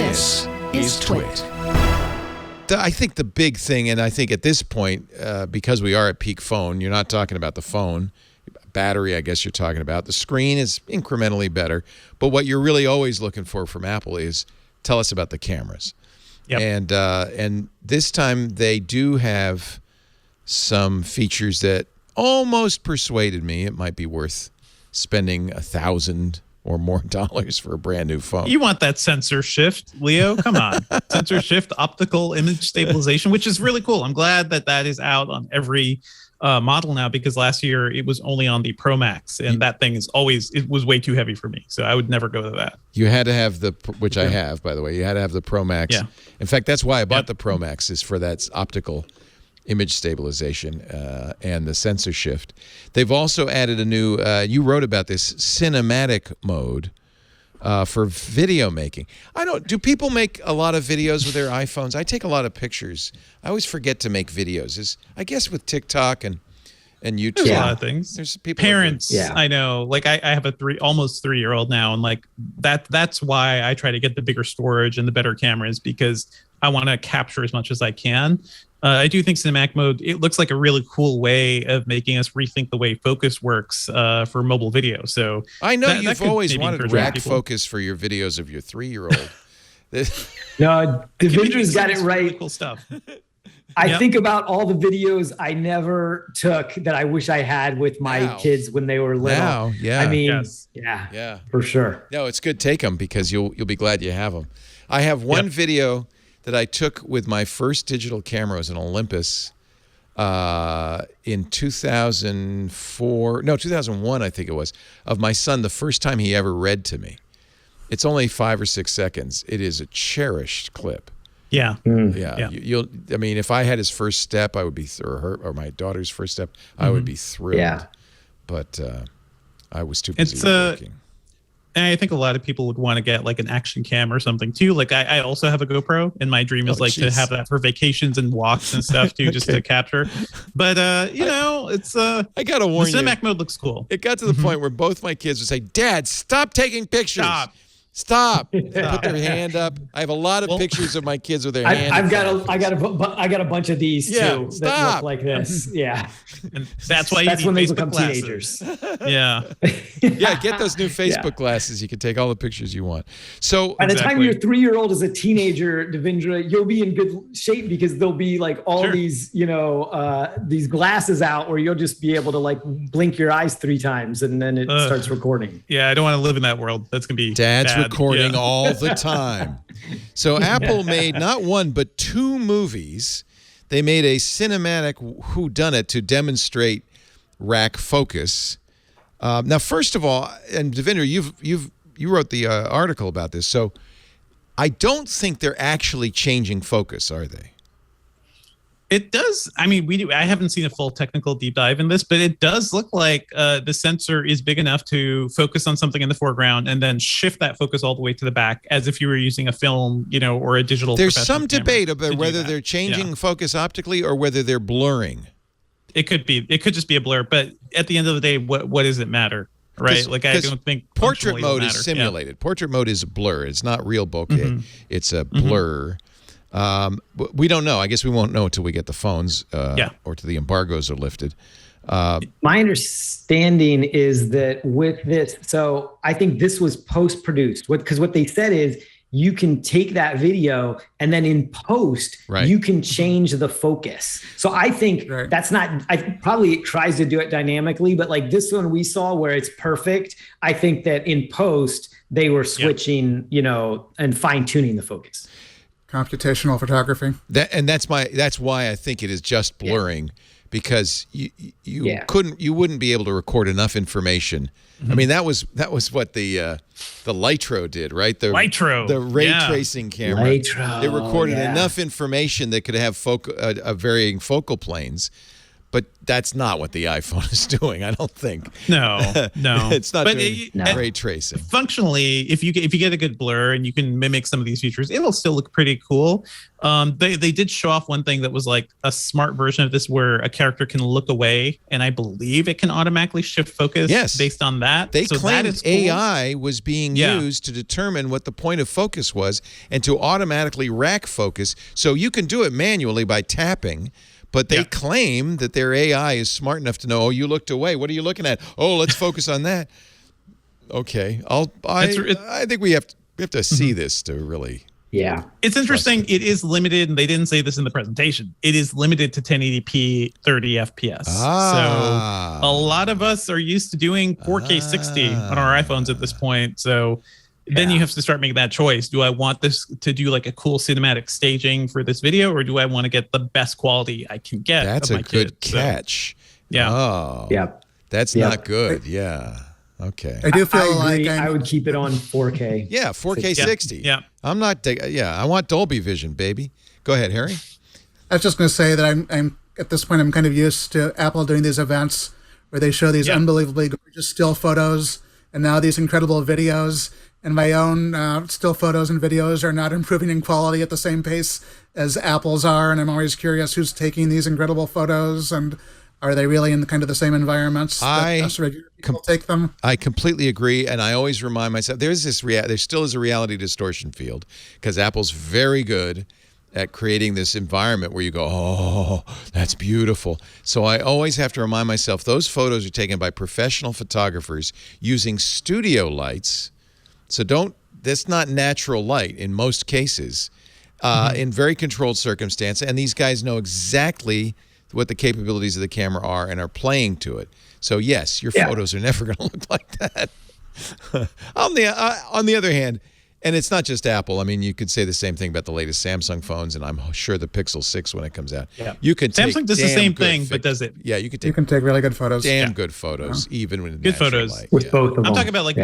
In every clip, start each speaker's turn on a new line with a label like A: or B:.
A: This is TWiT. I think the big thing, and I think at this point, because we are at peak phone, you're not talking about the phone. Battery, I guess you're talking about. The screen is incrementally better. But what you're really always looking for from Apple is tell us about the cameras. Yep. And this time they do have some features that almost persuaded me it might be worth spending $1,000 or more for a brand new phone.
B: You want that sensor shift, Leo? Come on. Sensor shift, optical image stabilization, which is really cool. I'm glad that that is out on every model now, because last year it was only on the Pro Max, and that thing it was way too heavy for me. So I would never go to that.
A: You had to have which I have, by the way, you had to have the Pro Max. Yeah. In fact, that's why I bought the Pro Max, is for that optical image stabilization and the sensor shift. They've also added a new, you wrote about this, cinematic mode for video making. Do people make a lot of videos with their iPhones? I take a lot of pictures. I always forget to make videos. I guess with TikTok and YouTube.
B: There's a lot of things.
A: There's people.
B: Parents, I know. Like I have a almost 3-year-old now, and like that's why I try to get the bigger storage and the better cameras, because I want to capture as much as I can. I do think cinematic mode, it looks like a really cool way of making us rethink the way focus works for mobile video. So
A: I know you've always wanted rack focus for your videos of your 3-year-old.
C: No, Devindra's got it right.
B: Really cool stuff.
C: I think about all the videos I never took that I wish I had with my kids when they were little.
A: Now, yeah.
C: I mean, for sure.
A: No, it's good. Take them, because you'll be glad you have them. I have one video that I took with my first digital camera. It was an Olympus in 2001, I think it was, of my son, the first time he ever read to me. It's only 5 or 6 seconds. It is a cherished clip.
B: Yeah.
A: Yeah. I mean, if I had his first step, I would be, or my daughter's first step, I would be thrilled. Yeah. But I was too busy working.
B: And I think a lot of people would want to get like an action cam or something too. Like I also have a GoPro, and my dream is to have that for vacations and walks and stuff too, just to capture. But it's I
A: gotta warn you,
B: cinematic mode looks cool.
A: It got to the point where both my kids would say, "Dad, stop taking pictures. Stop. Put their hand up." I have a lot of pictures of my kids with their hand.
C: I got a bunch of these too that look like this. Yeah,
B: and that's why
C: that's
B: you need
C: when they
B: Facebook
C: become
B: glasses.
C: Teenagers.
A: Yeah, get those new Facebook glasses. You can take all the pictures you want. So
C: by the time your 3-year-old is a teenager, Devindra, you'll be in good shape, because there'll be like all these, these glasses out where you'll just be able to like blink your eyes 3 times and then it starts recording.
B: Yeah, I don't want to live in that world. That's gonna be
A: Dad's
B: bad.
A: Recording all the time. So Apple made not 1 but 2 movies. They made a cinematic whodunit to demonstrate rack focus. Now, first of all, and Devindra, you wrote the article about this. So I don't think they're actually changing focus, are they?
B: It does. I mean, I haven't seen a full technical deep dive in this, but it does look like the sensor is big enough to focus on something in the foreground and then shift that focus all the way to the back, as if you were using a film, or a digital.
A: There's some debate about whether they're changing focus optically or whether they're blurring.
B: It could be. It could just be a blur. But at the end of the day, what does it matter? Right? Like, I don't think
A: portrait mode is simulated. Yeah. Portrait mode is a blur. It's not real bokeh. It's a blur. We don't know. I guess we won't know until we get the phones or till the embargoes are lifted.
C: My understanding is that with this, so I think this was post-produced, because what they said is you can take that video and then in post, you can change the focus. So I think that's not, probably it tries to do it dynamically, but like this one we saw where it's perfect, I think that in post, they were switching, and fine tuning the focus.
D: Computational photography.
A: That's why I think it is just blurring, because you wouldn't be able to record enough information. I mean, that was what the Lytro did, right? The ray tracing camera. It recorded enough information that could have varying focal planes, But that's not what the iPhone is doing, I don't think.
B: No.
A: It's not
B: but
A: doing ray tracing.
B: Functionally, if you get a good blur and you can mimic some of these features, it'll still look pretty cool. They did show off one thing that was like a smart version of this where a character can look away, and I believe it can automatically shift focus based on that.
A: They claimed cool. AI was being used to determine what the point of focus was and to automatically rack focus. So you can do it manually by tapping. But they claim that their AI is smart enough to know, oh, you looked away. What are you looking at? Oh, let's focus on that. Okay. I think we have to see this to really.
C: Yeah.
B: It's interesting. It is limited, and they didn't say this in the presentation. It is limited to 1080p 30 FPS. So a lot of us are used to doing 4K 60 on our iPhones at this point. So then you have to start making that choice. Do I want this to do like a cool cinematic staging for this video, or do I want to get the best quality I can get?
A: That's a good catch.
B: So, yeah.
A: Oh, that's not good. Yeah. Okay.
D: I do feel like
C: I would keep it on 4K.
A: Yeah, 4K 60.
B: Yeah.
A: I'm not. I want Dolby Vision, baby. Go ahead, Harry.
D: I was just going to say that I'm at this point I'm kind of used to Apple doing these events where they show these unbelievably gorgeous still photos and now these incredible videos. And my own still photos and videos are not improving in quality at the same pace as Apple's are. And I'm always curious who's taking these incredible photos, and are they really in kind of the same environments that us regular people take them?
A: I completely agree. And I always remind myself, there still is a reality distortion field, because Apple's very good at creating this environment where you go, oh, that's beautiful. So I always have to remind myself, those photos are taken by professional photographers using studio lights. So that's not natural light in most cases, in very controlled circumstance. And these guys know exactly what the capabilities of the camera are and are playing to it. So yes, your photos are never going to look like that. On the other hand, and it's not just Apple. I mean, you could say the same thing about the latest Samsung phones, and I'm sure the Pixel 6 when it comes out.
B: Yeah.
A: You can
B: Samsung does the same thing, but does it?
A: Yeah, you can take
D: really good photos.
A: Damn good photos, even when
B: good photos
A: light.
C: With both of them.
B: I'm talking about like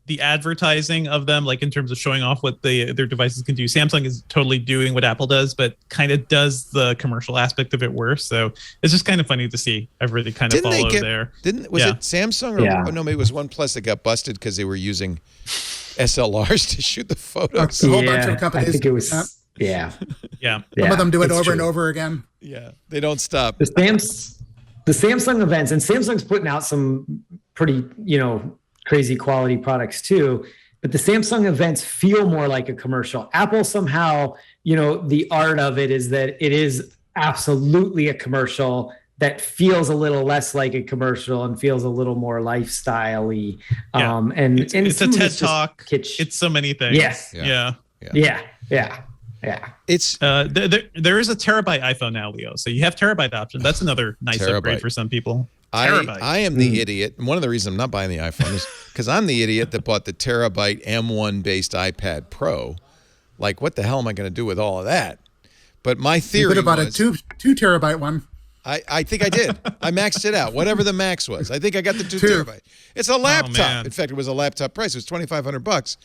B: the advertising of them, like in terms of showing off what their devices can do. Samsung is totally doing what Apple does, but kind of does the commercial aspect of it worse. So it's just kind of funny to see everybody kind of follow there.
A: Was it Samsung or no? Maybe it was OnePlus that got busted because they were using SLRs to shoot the photos.
D: A whole bunch of companies.
C: I think it was.
D: Some
C: Some
D: of them do it over and over again.
A: Yeah, they don't stop.
C: The Samsung events, and Samsung's putting out some pretty, crazy quality products too. But the Samsung events feel more like a commercial. Apple somehow, the art of it is that it is absolutely a commercial that feels a little less like a commercial and feels a little more lifestyle-y. And
B: it's a TED Talk. It's so many things.
C: Yes.
B: Yeah.
A: It's
B: there is a terabyte iPhone now, Leo. So you have terabyte option. That's another nice upgrade for some people.
A: I am the idiot, and one of the reasons I'm not buying the iPhone is because I'm the idiot that bought the terabyte M1 based iPad Pro. Like, what the hell am I going to do with all of that? But my theory
D: you could have bought a 2 terabyte one.
A: I think I did. I maxed it out, whatever the max was. I think I got the 2 terabyte. It's a laptop. In fact, it was a laptop price. It was $2,500.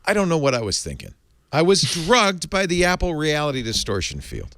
A: I don't know what I was thinking. I was drugged by the Apple reality distortion field.